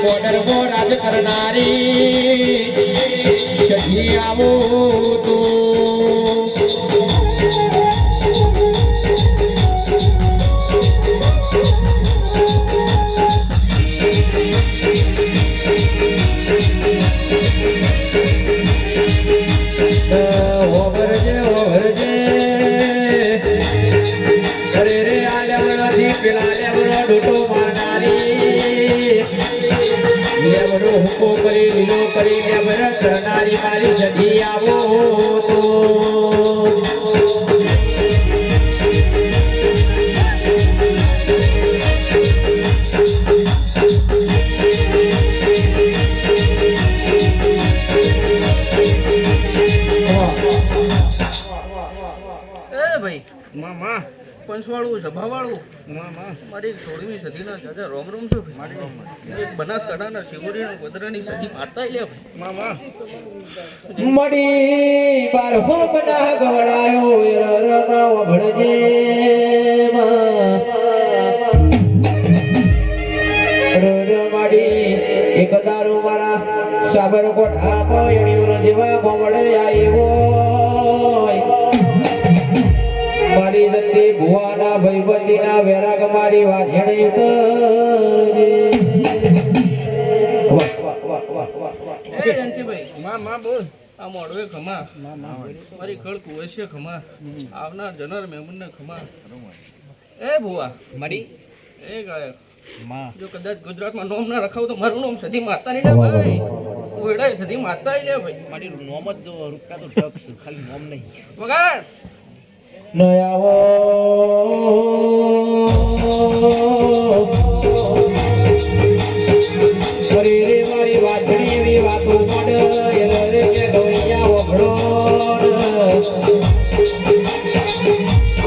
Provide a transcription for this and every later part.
border પર રાજ કરનારી સખી આવો તો હુકો કરી લીલો કરીને ભરત કરનારી મારી સખી આવો તો ભાઈ મામા પંચવાળું સભાવાળું મારી સોળમી સદીના દાદા રોમ રોમ છો એક બનાસકાંઠાના શિવરીના ગોદરાની સદી મારતા લે મામા મડી બાર હો બના ગવડાયો રરમા વભળજે મડી એક દારૂ મારા સાબરકોઠા પયણીઓ જેવા ગોમડે આવ્યો મારી દંડી ભુવાના ભૈબતીના વેરાગ મારી વાજણી ઉતરજે એ જયંતિભાઈ મા બોલ આ મોડવે ખમા મારી ખળ કુવશ્ય ખમા આવનાર જનર મહેમૂનને ખમા એ ભુવા મડી એ ગાયક માં જો કદાચ ગુજરાતમાં નોમ ના રખાવ તો મારું નામ સદી માતા નહીં લે ભાઈ ઓયડા સદી માતા લે ભાઈ મારી નોમ જ જો રૂપકા તો ટક્સ ખાલી નોમ નહીં વગાડ નયાવો ફરી રે મારી વાજણી એવી વાતો મડ રે કે ગવૈયા વભળો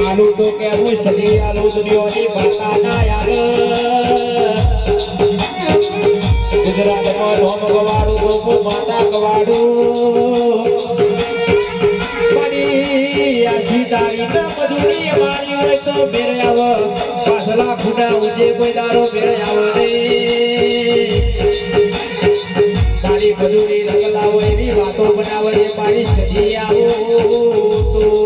આલુ તો કેવું સદી આલુ દુનિયાની ભાષા ના યાર ગુજરાતમાં નોમ ગવાડું તો માતા ગવાડું તારી ના મધુરી મારી હોય તો ફેરે આવ પાછલા ખૂણા ઉજે કોઈ દારો ફેરે આવ રે તારી મધુરી રંગ લાવો એવી વાતો બનાવે છે મારી સજી આવો તો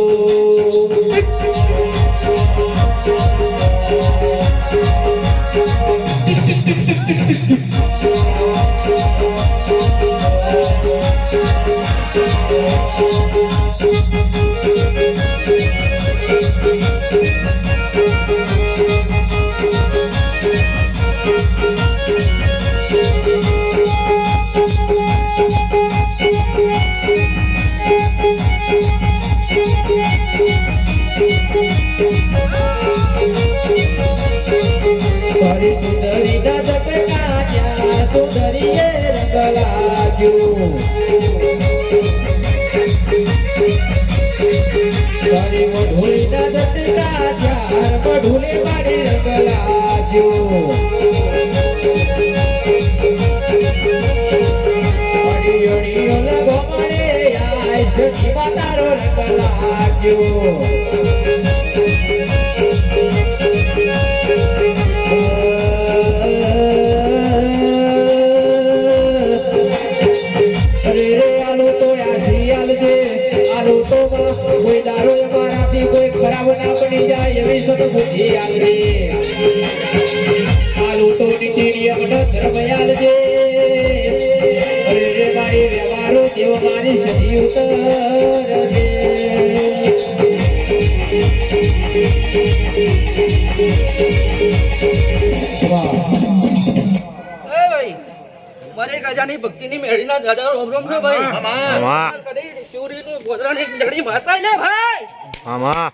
ભક્તિની મેળીના દાદા રોમ રોમ છે ભાઈ કદી શિવરીનું ગોદરાની જડી માતા લે ભાઈ મામા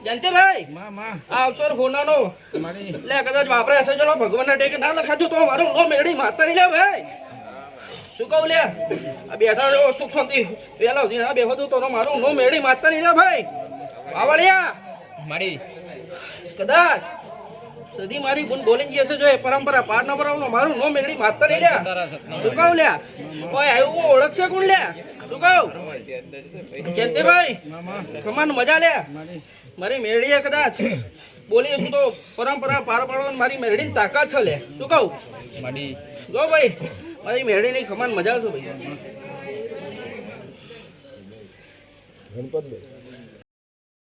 જંતે ભાઈ આ અવસર હોનાનો લે કદાચ વાપરે હશે ચલો ભગવાનના ટેકે ના લખાતું તો મારું નો મેળી માતા નહીં લે ભાઈ શું કહું લે આ બેઠા જો સુખ શાંતિ પેલા સુધી આ બેહો તો મારું નો મેળી માતા નહીં લે ભાઈ વાવળિયા મારી કદાચ સદી મારી ગુણ બોલીને જે છે જો એ પરંપરા પાર ન પરાવનો મારું નો મેળી માતા નહીં લ્યા શું કહું લ્યા ઓય આવું ઓળખ છે કોણ લ્યા શું કહું જયંતિભાઈ ખમાન મજા લ્યા મારી મેળીએ કદાચ બોલીએ શું તો પરંપરા પાર પાડવાની મારી મેરડીની તાકાત છે લે શું કહું મારી જો ભાઈ મારી મેરડીની ખમાન મજા આવશે ભાઈ